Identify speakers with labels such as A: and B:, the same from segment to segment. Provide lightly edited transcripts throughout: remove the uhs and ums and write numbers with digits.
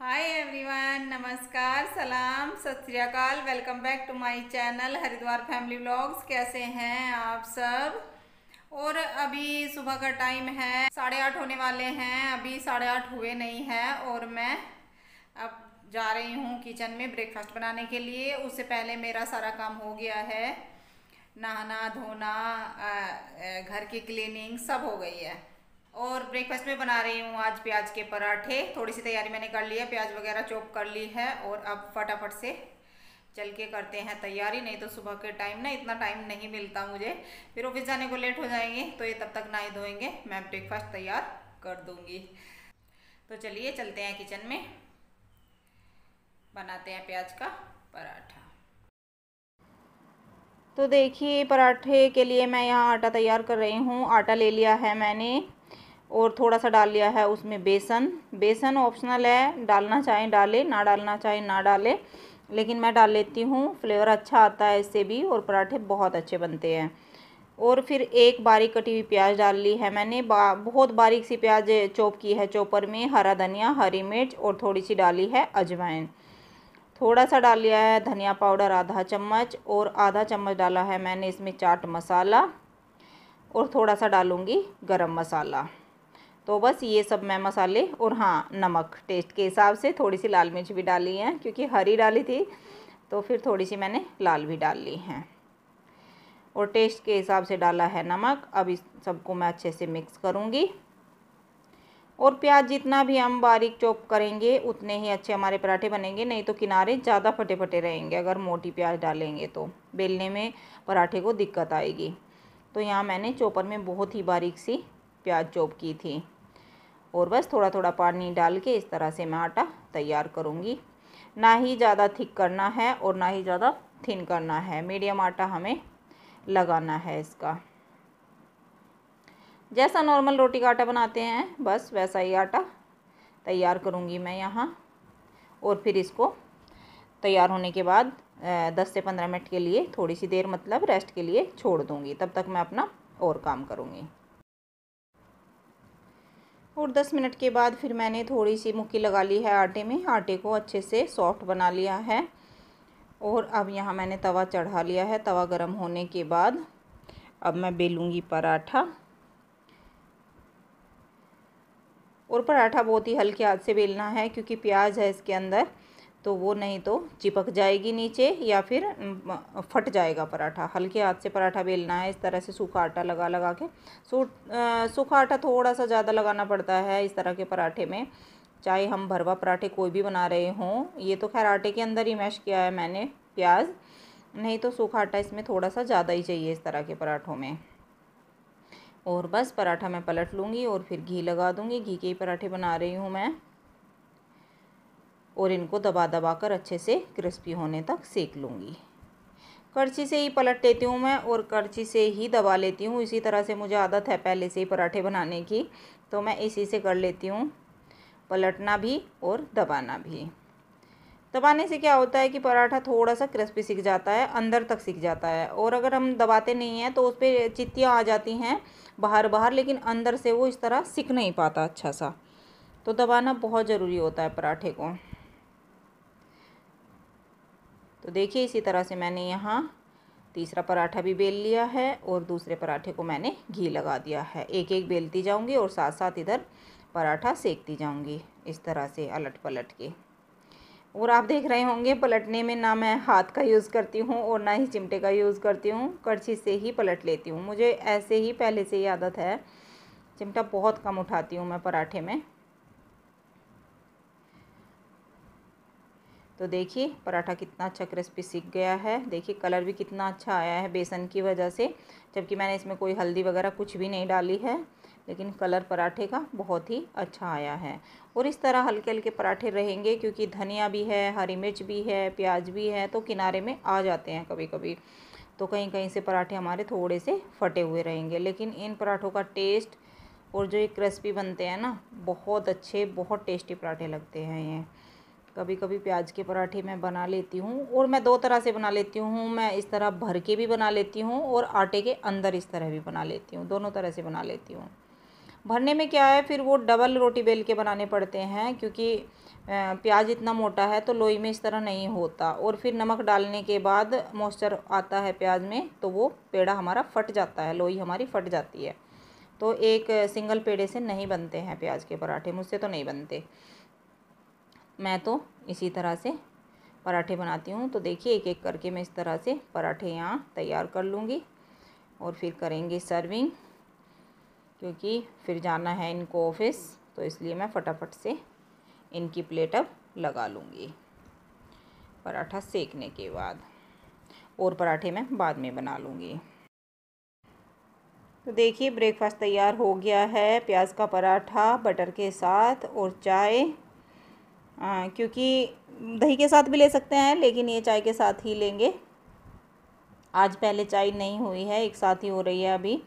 A: Hi everyone, नमस्कार, सलाम, Sat Shri Akal. Welcome back to my channel Haridwar family vlogs. कैसे हैं आप सब। और अभी सुबह का टाइम है, 8:30 होने वाले हैं। अभी 8:30 हुए नहीं हैं और मैं अब जा रही हूँ किचन में ब्रेकफास्ट बनाने के लिए। उससे पहले मेरा सारा काम हो गया है, नहाना धोना, घर की क्लीनिंग सब हो गई है। और ब्रेकफास्ट में बना रही हूँ आज प्याज के पराठे। थोड़ी सी तैयारी मैंने कर ली है, प्याज वगैरह चॉप कर ली है और अब फटाफट से चल के करते हैं तैयारी। नहीं तो सुबह के टाइम ना इतना टाइम नहीं मिलता मुझे, फिर ऑफिस जाने को लेट हो जाएंगे, तो ये तब तक नहाए धोएंगे, मैं ब्रेकफास्ट तैयार कर दूंगी। तो चलिए चलते हैं किचन में, बनाते हैं प्याज का पराठा। तो देखिए पराठे के लिए मैं यहाँ आटा तैयार कर रही हूँ। आटा ले लिया है मैंने और थोड़ा सा डाल लिया है उसमें बेसन। बेसन ऑप्शनल है, डालना चाहें डालें, ना डालना चाहें ना डालें, लेकिन मैं डाल लेती हूँ, फ्लेवर अच्छा आता है इससे भी और पराठे बहुत अच्छे बनते हैं। और फिर एक बारीक कटी हुई प्याज डाल ली है मैंने, बहुत बारीक सी प्याज चॉप की है चॉपर में। हरा धनिया, हरी मिर्च और थोड़ी सी डाली है अजवाइन। थोड़ा सा डाल लिया है धनिया पाउडर आधा चम्मच, और आधा चम्मच डाला है मैंने इसमें चाट मसाला, और थोड़ा सा डालूँगी गरम मसाला। तो बस ये सब मैं मसाले, और हाँ नमक टेस्ट के हिसाब से, थोड़ी सी लाल मिर्च भी डाली है क्योंकि हरी डाली थी, तो फिर थोड़ी सी मैंने लाल भी डाल ली है, और टेस्ट के हिसाब से डाला है नमक। अब इस सबको मैं अच्छे से मिक्स करूँगी। और प्याज जितना भी हम बारीक चॉप करेंगे उतने ही अच्छे हमारे पराठे बनेंगे, नहीं तो किनारे ज़्यादा फटे फटे रहेंगे। अगर मोटी प्याज डालेंगे तो बेलने में पराठे को दिक्कत आएगी। तो यहाँ मैंने चॉपर में बहुत ही बारीक सी प्याज चॉप की थी, और बस थोड़ा थोड़ा पानी डाल के इस तरह से मैं आटा तैयार करूँगी। ना ही ज़्यादा थिक करना है और ना ही ज़्यादा थिन करना है, मीडियम आटा हमें लगाना है इसका। जैसा नॉर्मल रोटी का आटा बनाते हैं बस वैसा ही आटा तैयार करूँगी मैं यहाँ। और फिर इसको तैयार होने के बाद 10 से 15 मिनट के लिए, थोड़ी सी देर मतलब रेस्ट के लिए छोड़ दूँगी। तब तक मैं अपना और काम करूँगी। और 10 मिनट के बाद फिर मैंने थोड़ी सी मुक्की लगा ली है आटे में। आटे को अच्छे से सॉफ्ट बना लिया है। और अब यहाँ मैंने तवा चढ़ा लिया है। तवा गर्म होने के बाद अब मैं बेलूँगी पराठा। और पराठा बहुत ही हल्के हाथ से बेलना है क्योंकि प्याज है इसके अंदर, तो वो नहीं तो चिपक जाएगी नीचे या फिर फट जाएगा पराठा। हल्के हाथ से पराठा बेलना है, इस तरह से सूखा आटा लगा लगा के। सूखा आटा थोड़ा सा ज़्यादा लगाना पड़ता है इस तरह के पराठे में, चाहे हम भरवा पराठे कोई भी बना रहे हों। ये तो खैर आटे के अंदर ही मैश किया है मैंने प्याज, नहीं तो सूखा आटा इसमें थोड़ा सा ज़्यादा ही चाहिए इस तरह के पराठों में। और बस पराठा मैं पलट लूँगी और फिर घी लगा दूँगी। घी के ही पराठे बना रही हूँ मैं। और इनको दबा दबा कर अच्छे से क्रिस्पी होने तक सेक लूँगी। करछी से ही पलट लेती हूँ मैं और करछी से ही दबा लेती हूँ। इसी तरह से मुझे आदत है पहले से ही पराठे बनाने की, तो मैं इसी से कर लेती हूँ, पलटना भी और दबाना भी। दबाने से क्या होता है कि पराठा थोड़ा सा क्रिस्पी सिक जाता है, अंदर तक सिक जाता है। और अगर हम दबाते नहीं हैं तो उस पर चित्तियाँ आ जाती हैं बाहर बाहर, लेकिन अंदर से वो इस तरह सिक नहीं पाता अच्छा सा। तो दबाना बहुत ज़रूरी होता है पराठे को। तो देखिए इसी तरह से मैंने यहाँ तीसरा पराठा भी बेल लिया है और दूसरे पराठे को मैंने घी लगा दिया है। एक एक बेलती जाऊँगी और साथ साथ इधर पराठा सेकती जाऊँगी इस तरह से अलट पलट के। और आप देख रहे होंगे पलटने में ना मैं हाथ का यूज़ करती हूँ और ना ही चिमटे का यूज़ करती हूँ, करछी से ही पलट लेती हूँ। मुझे ऐसे ही पहले से ही आदत है, चिमटा बहुत कम उठाती हूँ मैं पराठे में। तो देखिए पराठा कितना अच्छा क्रिस्पी सीख गया है। देखिए कलर भी कितना अच्छा आया है बेसन की वजह से, जबकि मैंने इसमें कोई हल्दी वगैरह कुछ भी नहीं डाली है, लेकिन कलर पराठे का बहुत ही अच्छा आया है। और इस तरह हल्के हल्के पराठे रहेंगे क्योंकि धनिया भी है, हरी मिर्च भी है, प्याज भी है, तो किनारे में आ जाते हैं कभी कभी, तो कहीं कहीं से पराठे हमारे थोड़े से फटे हुए रहेंगे। लेकिन इन पराठों का टेस्ट और जो ये क्रिस्पी बनते हैं ना, बहुत अच्छे, बहुत टेस्टी पराठे लगते हैं ये। कभी कभी प्याज के पराठे मैं बना लेती हूँ, और मैं दो तरह से बना लेती हूँ। मैं इस तरह भर के भी बना लेती हूँ और आटे के अंदर इस तरह भी बना लेती हूँ, दोनों तरह से बना लेती हूँ। भरने में क्या है, फिर वो डबल रोटी बेल के बनाने पड़ते हैं क्योंकि प्याज इतना मोटा है तो लोई में इस तरह नहीं होता, और फिर नमक डालने के बाद मॉइस्चर आता है प्याज में तो वो पेड़ा हमारा फट जाता है, लोई हमारी फट जाती है। तो एक सिंगल पेड़े से नहीं बनते हैं प्याज के पराठे, मुझसे तो नहीं बनते। मैं तो इसी तरह से पराठे बनाती हूँ। तो देखिए एक एक करके मैं इस तरह से पराठे यहाँ तैयार कर लूँगी और फिर करेंगे सर्विंग, क्योंकि फिर जाना है इनको ऑफिस, तो इसलिए मैं फटाफट से इनकी प्लेट अब लगा लूँगी पराठा सेकने के बाद, और पराठे मैं बाद में बना लूँगी। तो देखिए ब्रेकफास्ट तैयार हो गया है, प्याज का पराठा बटर के साथ और चाय, क्योंकि दही के साथ भी ले सकते हैं लेकिन ये चाय के साथ ही लेंगे। आज पहले चाय नहीं हुई है, एक साथ ही हो रही है अभी,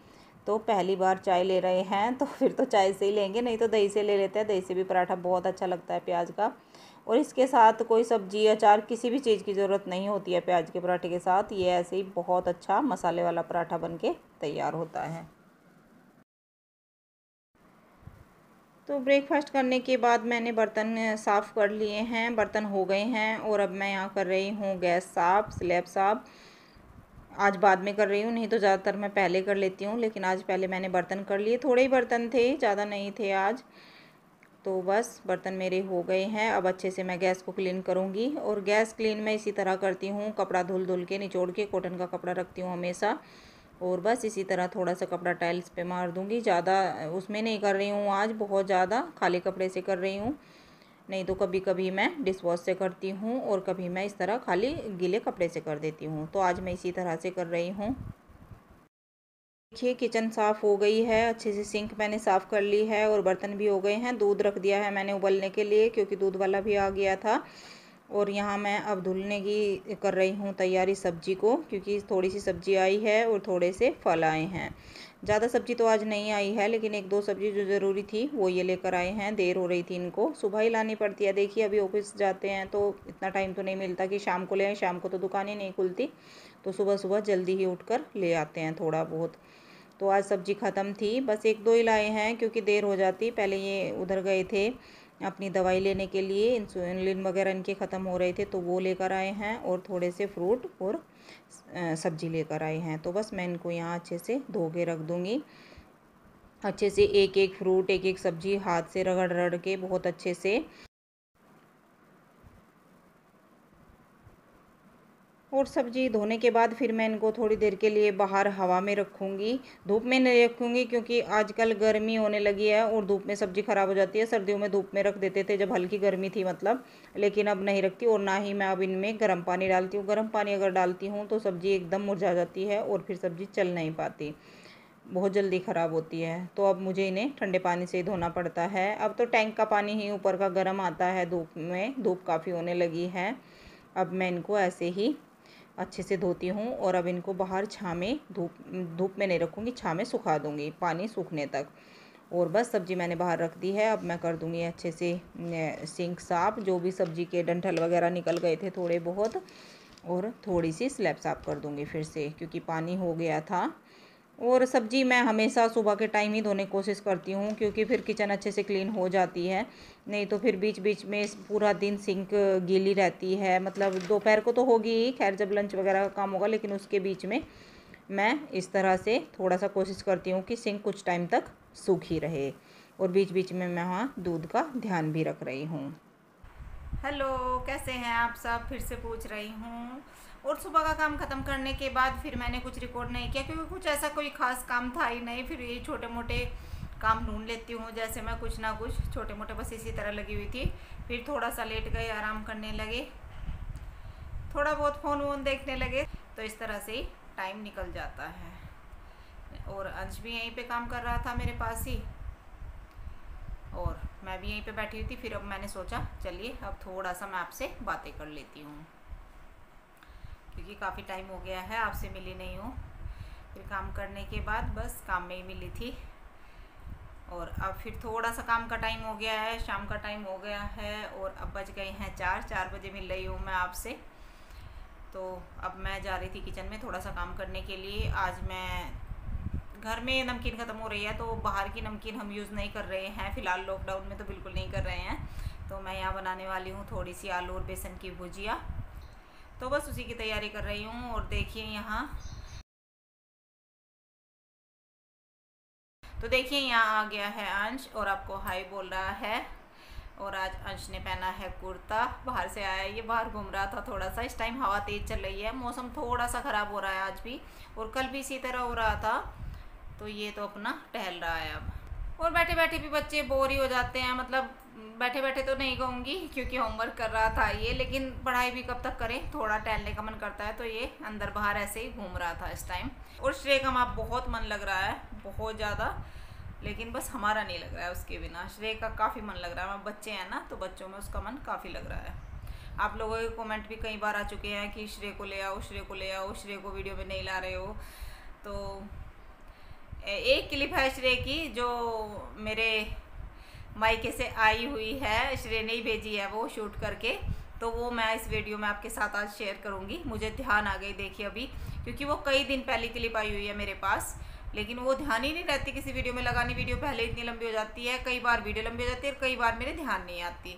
A: तो पहली बार चाय ले रहे हैं तो फिर तो चाय से ही लेंगे, नहीं तो दही से ले लेते हैं। दही से भी पराठा बहुत अच्छा लगता है प्याज का, और इसके साथ कोई सब्जी अचार किसी भी चीज़ की ज़रूरत नहीं होती है प्याज के पराठे के साथ। ये ऐसे ही बहुत अच्छा मसाले वाला पराठा बन के तैयार होता है। तो ब्रेकफास्ट करने के बाद मैंने बर्तन साफ़ कर लिए हैं, बर्तन हो गए हैं, और अब मैं यहाँ कर रही हूँ गैस साफ़, स्लैब साफ़। आज बाद में कर रही हूँ, नहीं तो ज़्यादातर मैं पहले कर लेती हूँ, लेकिन आज पहले मैंने बर्तन कर लिए। थोड़े ही बर्तन थे, ज़्यादा नहीं थे आज, तो बस बर्तन मेरे हो गए हैं। अब अच्छे से मैं गैस को क्लीन करूँगी, और गैस क्लीन मैं इसी तरह करती हूँ, कपड़ा धुल धुल के निचोड़ के, कॉटन का कपड़ा रखती हूँ हमेशा, और बस इसी तरह थोड़ा सा कपड़ा टाइल्स पे मार दूँगी। ज़्यादा उसमें नहीं कर रही हूँ आज, बहुत ज़्यादा खाली कपड़े से कर रही हूँ, नहीं तो कभी कभी मैं डिश वॉश से करती हूँ और कभी मैं इस तरह खाली गीले कपड़े से कर देती हूँ। तो आज मैं इसी तरह से कर रही हूँ। देखिए किचन साफ़ हो गई है, अच्छे से सिंक मैंने साफ़ कर ली है, और बर्तन भी हो गए हैं। दूध रख दिया है मैंने उबलने के लिए, क्योंकि दूध वाला भी आ गया था। और यहाँ मैं अब धुलने की कर रही हूँ तैयारी सब्जी को, क्योंकि थोड़ी सी सब्जी आई है और थोड़े से फल आए हैं। ज़्यादा सब्जी तो आज नहीं आई है, लेकिन एक दो सब्जी जो ज़रूरी थी वो ये लेकर आए हैं। देर हो रही थी, इनको सुबह ही लानी पड़ती है। देखिए अभी ऑफिस जाते हैं तो इतना टाइम तो नहीं मिलता कि शाम को ले आएँ, शाम को तो दुकान ही नहीं खुलती, तो सुबह सुबह जल्दी ही उठकर ले आते हैं थोड़ा बहुत। तो आज सब्जी ख़त्म थी, बस एक दो ही लाए हैं क्योंकि देर हो जाती। पहले ये उधर गए थे अपनी दवाई लेने के लिए, इंसुलिन वगैरह इनके ख़त्म हो रहे थे, तो वो लेकर आए हैं, और थोड़े से फ्रूट और सब्जी लेकर आए हैं। तो बस मैं इनको यहाँ अच्छे से धो के रख दूँगी। अच्छे से एक एक फ्रूट, एक एक सब्जी हाथ से रगड़ रगड़ के बहुत अच्छे से, और सब्जी धोने के बाद फिर मैं इनको थोड़ी देर के लिए बाहर हवा में रखूँगी, धूप में नहीं रखूँगी, क्योंकि आजकल गर्मी होने लगी है और धूप में सब्ज़ी ख़राब हो जाती है। सर्दियों में धूप में रख देते थे जब हल्की गर्मी थी मतलब, लेकिन अब नहीं रखती। और ना ही मैं अब इनमें गर्म पानी डालती हूँ। गर्म पानी अगर डालती हूँ तो सब्ज़ी एकदम मुरझा जाती है और फिर सब्ज़ी चल नहीं पाती, बहुत जल्दी ख़राब होती है। तो अब मुझे इन्हें ठंडे पानी से ही धोना पड़ता है। अब तो टैंक का पानी ही ऊपर का गर्म आता है, धूप में धूप काफ़ी होने लगी है। अब मैं इनको ऐसे ही अच्छे से धोती हूँ, और अब इनको बाहर छाँव में, धूप में नहीं रखूँगी, छाँव में सुखा दूँगी पानी सूखने तक। और बस सब्ज़ी मैंने बाहर रख दी है। अब मैं कर दूँगी अच्छे से सिंक साफ़, जो भी सब्ज़ी के डंठल वगैरह निकल गए थे थोड़े बहुत, और थोड़ी सी स्लैब साफ़ कर दूँगी फिर से, क्योंकि पानी हो गया था। और सब्ज़ी मैं हमेशा सुबह के टाइम ही धोने की कोशिश करती हूँ, क्योंकि फिर किचन अच्छे से क्लीन हो जाती है, नहीं तो फिर बीच बीच में पूरा दिन सिंक गीली रहती है। मतलब दोपहर को तो होगी ही, खैर जब लंच वगैरह का काम होगा, लेकिन उसके बीच में मैं इस तरह से थोड़ा सा कोशिश करती हूँ कि सिंक कुछ टाइम तक सूखी रहे, और बीच बीच में मैं वहाँ दूध का ध्यान भी रख रही हूँ। हेलो, कैसे हैं आप सब, फिर से पूछ रही हूँ। और सुबह का काम ख़त्म करने के बाद फिर मैंने कुछ रिकॉर्ड नहीं किया, क्योंकि कुछ ऐसा कोई ख़ास काम था ही नहीं। फिर ये छोटे मोटे काम ढूंढ लेती हूँ, जैसे मैं कुछ ना कुछ छोटे मोटे बस इसी तरह लगी हुई थी। फिर थोड़ा सा लेट गए, आराम करने लगे, थोड़ा बहुत फ़ोन वोन देखने लगे, तो इस तरह से ही टाइम निकल जाता है। और अंश भी यहीं पे काम कर रहा था मेरे पास ही, और मैं भी यहीं पे बैठी हुई थी। फिर अब मैंने सोचा चलिए अब थोड़ा सा मैं आपसे बातें कर लेती हूँ, क्योंकि काफ़ी टाइम हो गया है आपसे मिली नहीं हूँ। फिर काम करने के बाद बस काम में ही मिली थी, और अब फिर थोड़ा सा काम का टाइम हो गया है, शाम का टाइम हो गया है, और अब बज गए हैं 4 बजे मिल रही हूँ मैं आपसे। तो अब मैं जा रही थी किचन में थोड़ा सा काम करने के लिए। आज मैं घर में नमकीन ख़त्म हो रही है, तो बाहर की नमकीन हम यूज़ नहीं कर रहे हैं फ़िलहाल, लॉकडाउन में तो बिल्कुल नहीं कर रहे हैं। तो मैं यहाँ बनाने वाली हूँ थोड़ी सी आलू और बेसन की भुजिया। तो बस उसी की तैयारी कर रही हूँ। और देखिए यहाँ, तो देखिए यहाँ आ गया है अंश और आपको हाय बोल रहा है। और आज अंश ने पहना है कुर्ता, बाहर से आया, ये बाहर घूम रहा था थोड़ा सा। इस टाइम हवा तेज़ चल रही है, मौसम थोड़ा सा ख़राब हो रहा है आज भी, और कल भी इसी तरह हो रहा था। तो ये तो अपना टहल रहा है अब। और बैठे बैठे भी बच्चे बोर ही हो जाते हैं, मतलब बैठे बैठे तो नहीं कहूँगी क्योंकि होमवर्क कर रहा था ये, लेकिन पढ़ाई भी कब तक करें, थोड़ा टहलने का मन करता है। तो ये अंदर बाहर ऐसे ही घूम रहा था इस टाइम। और श्रेय का वहाँ बहुत मन लग रहा है, बहुत ज़्यादा, लेकिन बस हमारा नहीं लग रहा है उसके बिना। श्रेय का काफ़ी मन लग रहा है, बच्चे हैं ना, तो बच्चों में उसका मन काफ़ी लग रहा है। आप लोगों के कमेंट भी कई बार आ चुके हैं कि श्रेय को ले आओ, श्रेय को ले आओ, श्रेय को वीडियो में नहीं ला रहे हो। तो एक क्लिप है श्रेय की जो मेरे मायके से आई हुई है, श्रेय ने ही भेजी है वो शूट करके, तो वो मैं इस वीडियो में आपके साथ आज शेयर करूँगी। मुझे ध्यान आ गई देखिए अभी, क्योंकि वो कई दिन पहले क्लिप आई हुई है मेरे पास, लेकिन वो ध्यान ही नहीं रहती किसी वीडियो में लगानी। वीडियो पहले इतनी लंबी हो जाती है, कई बार वीडियो लंबी हो जाती है और कई बार मेरे ध्यान नहीं आती।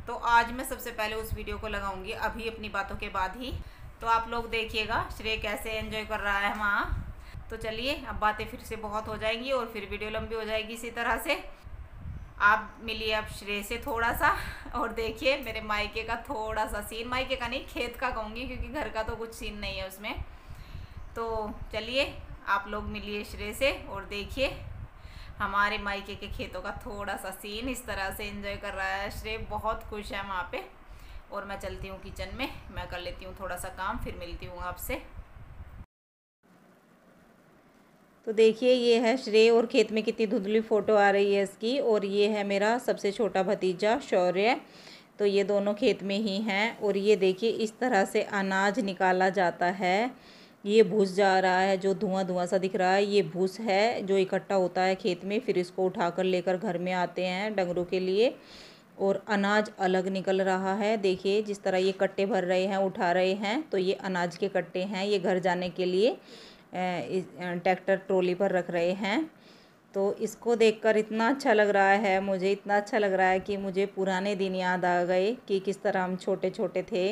A: तो आज मैं सबसे पहले उस वीडियो को लगाऊंगी अभी अपनी बातों के बाद ही। तो आप लोग देखिएगा श्रेय कैसे एंजॉय कर रहा है वहाँ। तो चलिए, अब बातें फिर से बहुत हो जाएंगी और फिर वीडियो लंबी हो जाएगी इसी तरह से। आप मिलिए अब श्रेय से थोड़ा सा, और देखिए मेरे मायके का थोड़ा सा सीन, मायके का नहीं खेत का कहूँगी, क्योंकि घर का तो कुछ सीन नहीं है उसमें। तो चलिए आप लोग मिलिए श्रेय से और देखिए हमारे मायके के खेतों का थोड़ा सा सीन। इस तरह से एंजॉय कर रहा है श्रेय, बहुत खुश है वहाँ पे। और मैं चलती हूँ किचन में, मैं कर लेती हूँ थोड़ा सा काम, फिर मिलती हूँ आपसे। तो देखिए ये है श्रेय, और खेत में कितनी धुंधली फ़ोटो आ रही है इसकी। और ये है मेरा सबसे छोटा भतीजा शौर्य, तो ये दोनों खेत में ही हैं। और ये देखिए इस तरह से अनाज निकाला जाता है। ये भूस जा रहा है, जो धुआं धुआं सा दिख रहा है ये भूस है जो इकट्ठा होता है खेत में, फिर इसको उठाकर लेकर घर में आते हैं डंगरों के लिए। और अनाज अलग निकल रहा है, देखिए जिस तरह ये कट्टे भर रहे हैं, उठा रहे हैं, तो ये अनाज के कट्टे हैं। ये घर जाने के लिए ट्रैक्टर ट्रॉली पर रख रहे हैं। तो इसको देखकर इतना अच्छा लग रहा है मुझे, इतना अच्छा लग रहा है कि मुझे पुराने दिन याद आ गए कि किस तरह हम छोटे छोटे थे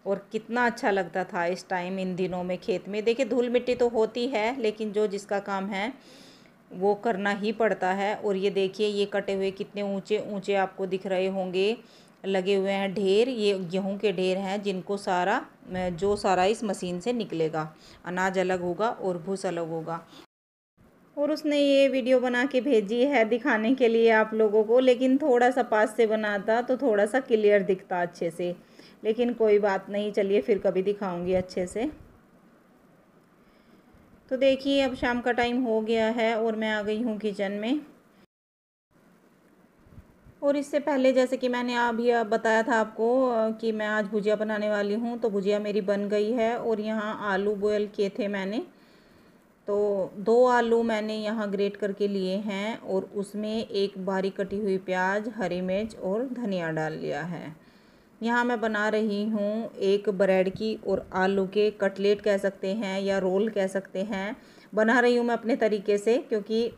A: और कितना अच्छा लगता था इस टाइम, इन दिनों में खेत में। देखिए धूल मिट्टी तो होती है, लेकिन जो जिसका काम है वो करना ही पड़ता है। और ये देखिए ये कटे हुए कितने ऊंचे ऊंचे आपको दिख रहे होंगे, लगे हुए हैं ढेर। ये गेहूं के ढेर हैं जिनको सारा इस मशीन से निकलेगा। अनाज अलग होगा और भूस अलग होगा। और उसने ये वीडियो बना के भेजी है दिखाने के लिए आप लोगों को, लेकिन थोड़ा सा पास से बनाता तो थोड़ा सा क्लियर दिखता अच्छे से, लेकिन कोई बात नहीं, चलिए फिर कभी दिखाऊंगी अच्छे से। तो देखिए अब शाम का टाइम हो गया है और मैं आ गई हूँ किचन में। और इससे पहले जैसे कि मैंने अभी बताया था आपको कि मैं आज भुजिया बनाने वाली हूँ, तो भुजिया मेरी बन गई है। और यहाँ आलू बॉयल किए थे मैंने, तो 2 आलू मैंने यहाँ ग्रेट करके लिए हैं और उसमें एक बारीक कटी हुई प्याज, हरी मिर्च और धनिया डाल लिया है। यहाँ मैं बना रही हूँ एक ब्रेड की और आलू के कटलेट कह सकते हैं या रोल कह सकते हैं। बना रही हूँ मैं अपने तरीके से, क्योंकि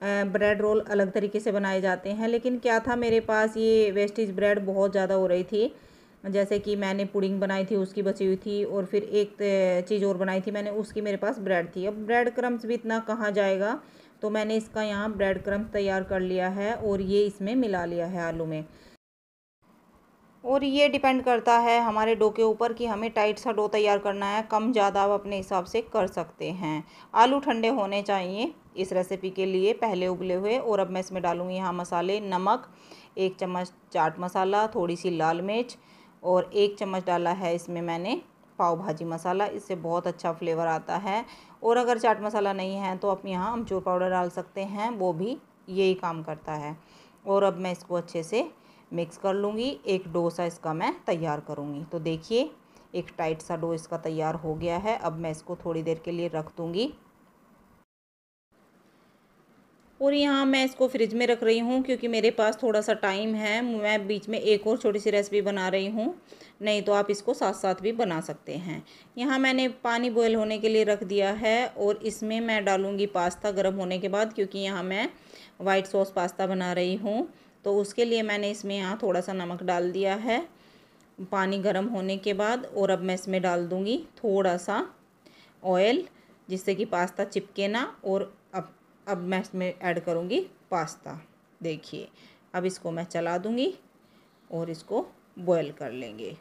A: ब्रेड रोल अलग तरीके से बनाए जाते हैं। लेकिन क्या था, मेरे पास ये वेस्टेज ब्रेड बहुत ज़्यादा हो रही थी। जैसे कि मैंने पुडिंग बनाई थी उसकी बची हुई थी, और फिर एक चीज़ और बनाई थी मैंने, उसकी मेरे पास ब्रेड थी। अब ब्रेड क्रम्स भी इतना कहाँ जाएगा, तो मैंने इसका यहाँ ब्रेड क्रम्स तैयार कर लिया है और ये इसमें मिला लिया है आलू में। और ये डिपेंड करता है हमारे डो के ऊपर कि हमें टाइट सा डो तैयार करना है, कम ज़्यादा आप अपने हिसाब से कर सकते हैं। आलू ठंडे होने चाहिए इस रेसिपी के लिए, पहले उबले हुए। और अब मैं इसमें डालूँगी यहाँ मसाले, नमक, 1 चम्मच चाट मसाला, थोड़ी सी लाल मिर्च, और 1 चम्मच डाला है इसमें मैंने पाव भाजी मसाला, इससे बहुत अच्छा फ्लेवर आता है। और अगर चाट मसाला नहीं है तो आप यहाँ अमचूर पाउडर डाल सकते हैं, वो भी यही काम करता है। और अब मैं इसको अच्छे से मिक्स कर लूँगी, एक डो सा इसका मैं तैयार करूँगी। तो देखिए एक टाइट सा डो इसका तैयार हो गया है। अब मैं इसको थोड़ी देर के लिए रख दूँगी। और यहाँ मैं इसको फ्रिज में रख रही हूँ क्योंकि मेरे पास थोड़ा सा टाइम है। मैं बीच में एक और छोटी सी रेसिपी बना रही हूँ, नहीं तो आप इसको साथ साथ भी बना सकते हैं। यहाँ मैंने पानी बॉयल होने के लिए रख दिया है और इसमें मैं डालूँगी पास्ता गर्म होने के बाद, क्योंकि यहाँ मैं वाइट सॉस पास्ता बना रही हूँ। तो उसके लिए मैंने इसमें यहाँ थोड़ा सा नमक डाल दिया है पानी गर्म होने के बाद। और अब मैं इसमें डाल दूँगी थोड़ा सा ऑयल, जिससे कि पास्ता चिपके ना। और अब मैं इसमें ऐड करूँगी पास्ता। देखिए अब इसको मैं चला दूँगी और इसको बॉयल कर लेंगे।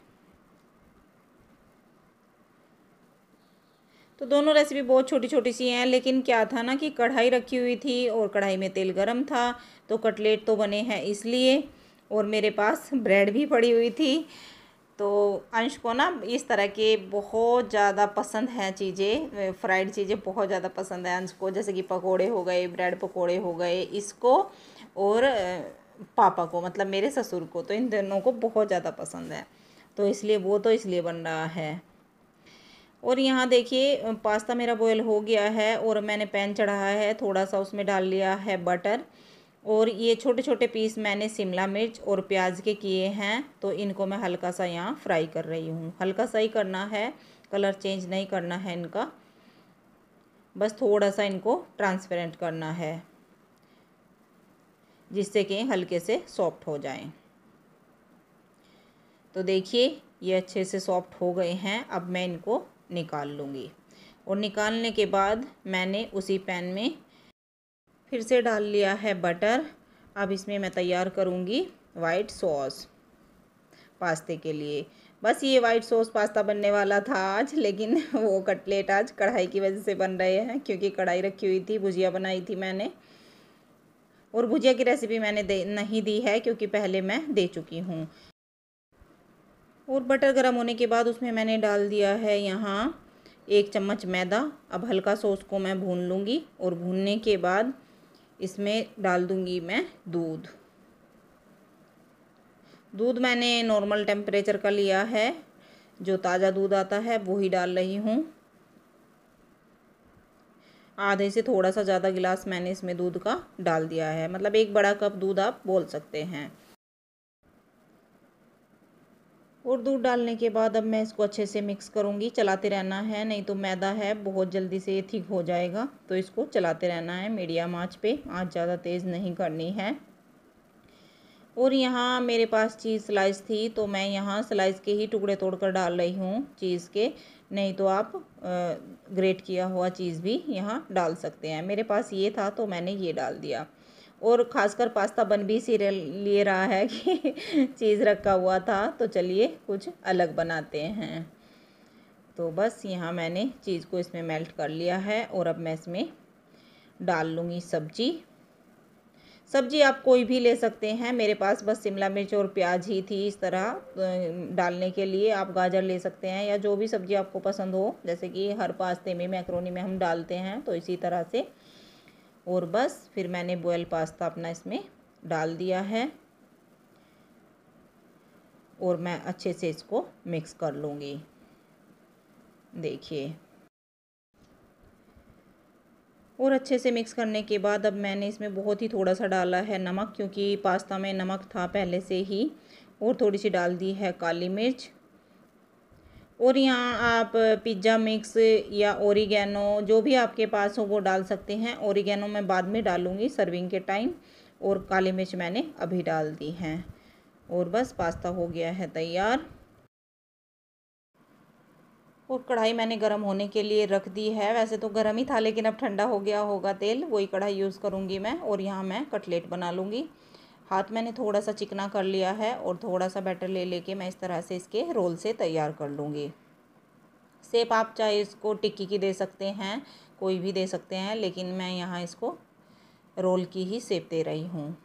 A: तो दोनों रेसिपी बहुत छोटी छोटी सी हैं, लेकिन क्या था ना कि कढ़ाई रखी हुई थी और कढ़ाई में तेल गरम था, तो कटलेट तो बने हैं इसलिए। और मेरे पास ब्रेड भी पड़ी हुई थी। तो अंश को ना इस तरह के बहुत ज़्यादा पसंद हैं चीज़ें, फ्राइड चीज़ें बहुत ज़्यादा पसंद है अंश को, जैसे कि पकोड़े हो गए, ब्रेड पकोड़े हो गए इसको, और पापा को मतलब मेरे ससुर को, तो इन दोनों को बहुत ज़्यादा पसंद है। तो इसलिए वो तो इसलिए बन रहा है। और यहाँ देखिए पास्ता मेरा बॉयल हो गया है और मैंने पैन चढ़ाया है, थोड़ा सा उसमें डाल लिया है बटर। और ये छोटे छोटे पीस मैंने शिमला मिर्च और प्याज के किए हैं, तो इनको मैं हल्का सा यहाँ फ्राई कर रही हूँ। हल्का सा ही करना है, कलर चेंज नहीं करना है इनका, बस थोड़ा सा इनको ट्रांसपेरेंट करना है, जिससे कि हल्के से सॉफ्ट हो जाएं। तो देखिए ये अच्छे से सॉफ्ट हो गए हैं। अब मैं इनको निकाल लूँगी। और निकालने के बाद मैंने उसी पैन में फिर से डाल लिया है बटर। अब इसमें मैं तैयार करूँगी वाइट सॉस पास्ते के लिए। बस ये वाइट सॉस पास्ता बनने वाला था आज, लेकिन वो कटलेट आज कढ़ाई की वजह से बन रहे हैं, क्योंकि कढ़ाई रखी हुई थी, भुजिया बनाई थी मैंने। और भुजिया की रेसिपी मैंने नहीं दी है, क्योंकि पहले मैं दे चुकी हूँ। और बटर गर्म होने के बाद उसमें मैंने डाल दिया है यहाँ 1 चम्मच मैदा। अब हल्का सा उसको मैं भून लूँगी। और भूनने के बाद इसमें डाल दूँगी मैं दूध। दूध मैंने नॉर्मल टेम्परेचर का लिया है, जो ताज़ा दूध आता है वो ही डाल रही हूँ। आधे से थोड़ा सा ज़्यादा गिलास मैंने इसमें दूध का डाल दिया है, मतलब 1 बड़ा कप दूध आप बोल सकते हैं। और दूध डालने के बाद अब मैं इसको अच्छे से मिक्स करूँगी। चलाते रहना है, नहीं तो मैदा है बहुत जल्दी से थिक हो जाएगा। तो इसको चलाते रहना है मीडियम आंच पे, आंच ज़्यादा तेज़ नहीं करनी है। और यहाँ मेरे पास चीज़ स्लाइस थी, तो मैं यहाँ स्लाइस के ही टुकड़े तोड़कर डाल रही हूँ चीज़ के, नहीं तो आप ग्रेट किया हुआ चीज़ भी यहाँ डाल सकते हैं। मेरे पास ये था तो मैंने ये डाल दिया। और ख़ासकर पास्ता बन भी इसीलिए रहा है कि चीज़ रखा हुआ था, तो चलिए कुछ अलग बनाते हैं। तो बस यहाँ मैंने चीज़ को इसमें मेल्ट कर लिया है। और अब मैं इसमें डाल लूँगी सब्जी आप कोई भी ले सकते हैं। मेरे पास बस शिमला मिर्च और प्याज ही थी इस तरह डालने के लिए। आप गाजर ले सकते हैं या जो भी सब्ज़ी आपको पसंद हो, जैसे कि हर पास्ते में मैक्रोनी में हम डालते हैं, तो इसी तरह से। और बस फिर मैंने बॉयल पास्ता अपना इसमें डाल दिया है और मैं अच्छे से इसको मिक्स कर लूँगी। देखिए, और अच्छे से मिक्स करने के बाद अब मैंने इसमें बहुत ही थोड़ा सा डाला है नमक, क्योंकि पास्ता में नमक था पहले से ही। और थोड़ी सी डाल दी है काली मिर्च। और यहाँ आप पिज़्ज़ा मिक्स या ओरिगेनो जो भी आपके पास हो वो डाल सकते हैं। ओरिगेनो मैं बाद में डालूँगी सर्विंग के टाइम। और काली मिर्च मैंने अभी डाल दी हैं। और बस पास्ता हो गया है तैयार। और कढ़ाई मैंने गर्म होने के लिए रख दी है। वैसे तो गर्म ही था, लेकिन अब ठंडा हो गया होगा तेल, वही कढ़ाई यूज़ करूँगी मैं। और यहाँ मैं कटलेट बना लूँगी। हाथ मैंने थोड़ा सा चिकना कर लिया है और थोड़ा सा बैटर ले लेके मैं इस तरह से इसके रोल से तैयार कर लूँगी। शेप आप चाहे इसको टिक्की की दे सकते हैं, कोई भी दे सकते हैं, लेकिन मैं यहाँ इसको रोल की ही शेप दे रही हूँ।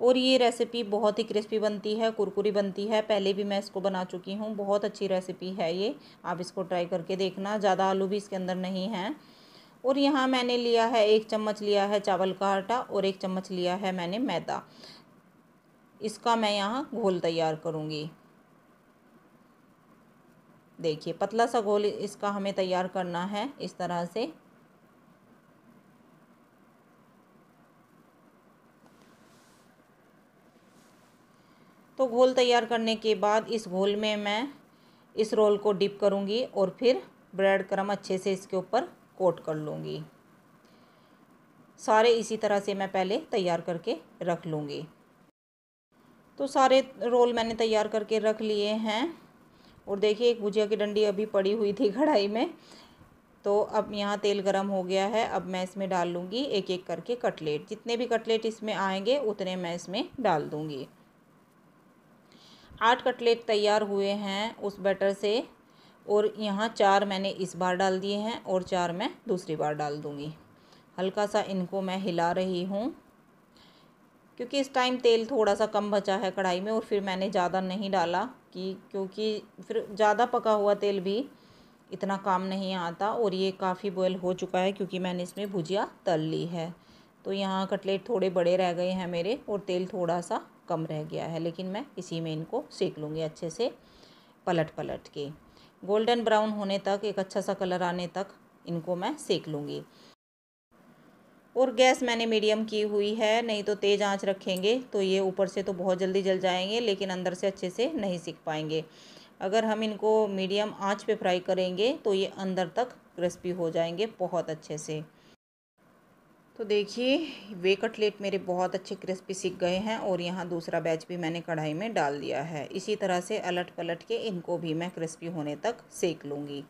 A: और ये रेसिपी बहुत ही क्रिस्पी बनती है, कुरकुरी बनती है। पहले भी मैं इसको बना चुकी हूँ, बहुत अच्छी रेसिपी है ये। आप इसको ट्राई करके देखना। ज़्यादा आलू भी इसके अंदर नहीं है। और यहाँ मैंने लिया है 1 चम्मच लिया है चावल का आटा और 1 चम्मच लिया है मैंने मैदा। इसका मैं यहाँ घोल तैयार करूँगी। देखिए पतला सा घोल इसका हमें तैयार करना है इस तरह से। तो घोल तैयार करने के बाद इस घोल में मैं इस रोल को डिप करूँगी और फिर ब्रेड क्रम्ब अच्छे से इसके ऊपर कोट कर लूँगी। सारे इसी तरह से मैं पहले तैयार करके रख लूँगी। तो सारे रोल मैंने तैयार करके रख लिए हैं। और देखिए एक भुजिया की डंडी अभी पड़ी हुई थी कढ़ाई में। तो अब यहाँ तेल गरम हो गया है। अब मैं इसमें डाल लूँगी एक एक करके कटलेट। जितने भी कटलेट इसमें आएंगे उतने मैं इसमें डाल दूँगी। 8 कटलेट तैयार हुए हैं उस बैटर से। और यहाँ 4 मैंने इस बार डाल दिए हैं और 4 मैं दूसरी बार डाल दूँगी। हल्का सा इनको मैं हिला रही हूँ क्योंकि इस टाइम तेल थोड़ा सा कम बचा है कढ़ाई में। और फिर मैंने ज़्यादा नहीं डाला क्योंकि फिर ज़्यादा पका हुआ तेल भी इतना काम नहीं आता। और ये काफ़ी बॉयल हो चुका है क्योंकि मैंने इसमें भुजिया तल ली है। तो यहाँ कटलेट थोड़े बड़े रह गए हैं मेरे और तेल थोड़ा सा कम रह गया है, लेकिन मैं इसी में इनको सेक लूँगी अच्छे से पलट पलट के। गोल्डन ब्राउन होने तक, एक अच्छा सा कलर आने तक इनको मैं सेक लूँगी। और गैस मैंने मीडियम की हुई है, नहीं तो तेज़ आंच रखेंगे तो ये ऊपर से तो बहुत जल्दी जल जाएंगे लेकिन अंदर से अच्छे से नहीं सिक पाएंगे। अगर हम इनको मीडियम आंच पे फ्राई करेंगे तो ये अंदर तक क्रिस्पी हो जाएंगे बहुत अच्छे से। तो देखिए वे कटलेट मेरे बहुत अच्छे क्रिस्पी सिक गए हैं। और यहाँ दूसरा बैच भी मैंने कढ़ाई में डाल दिया है। इसी तरह से अलट पलट के इनको भी मैं क्रिस्पी होने तक सेक लूँगी।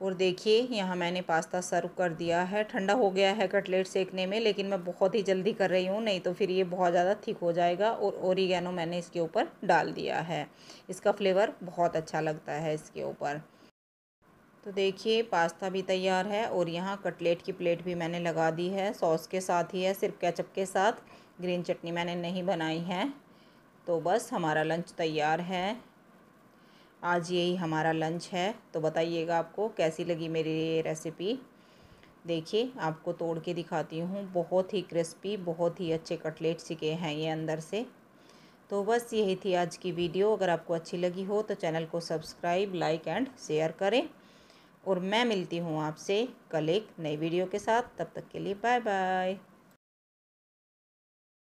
A: और देखिए यहाँ मैंने पास्ता सर्व कर दिया है। ठंडा हो गया है कटलेट सेकने में, लेकिन मैं बहुत ही जल्दी कर रही हूँ, नहीं तो फिर ये बहुत ज़्यादा थिक हो जाएगा। और ओरिगेनो मैंने इसके ऊपर डाल दिया है, इसका फ्लेवर बहुत अच्छा लगता है इसके ऊपर। तो देखिए पास्ता भी तैयार है और यहाँ कटलेट की प्लेट भी मैंने लगा दी है। सॉस के साथ ही है, सिर्फ केचप के साथ, ग्रीन चटनी मैंने नहीं बनाई है। तो बस हमारा लंच तैयार है। आज यही हमारा लंच है। तो बताइएगा आपको कैसी लगी मेरी ये रेसिपी। देखिए आपको तोड़ के दिखाती हूँ, बहुत ही क्रिस्पी, बहुत ही अच्छे कटलेट सिके हैं ये अंदर से। तो बस यही थी आज की वीडियो। अगर आपको अच्छी लगी हो तो चैनल को सब्सक्राइब, लाइक एंड शेयर करें। और मैं मिलती हूँ आपसे कल एक नई वीडियो के साथ। तब तक के लिए बाय बाय।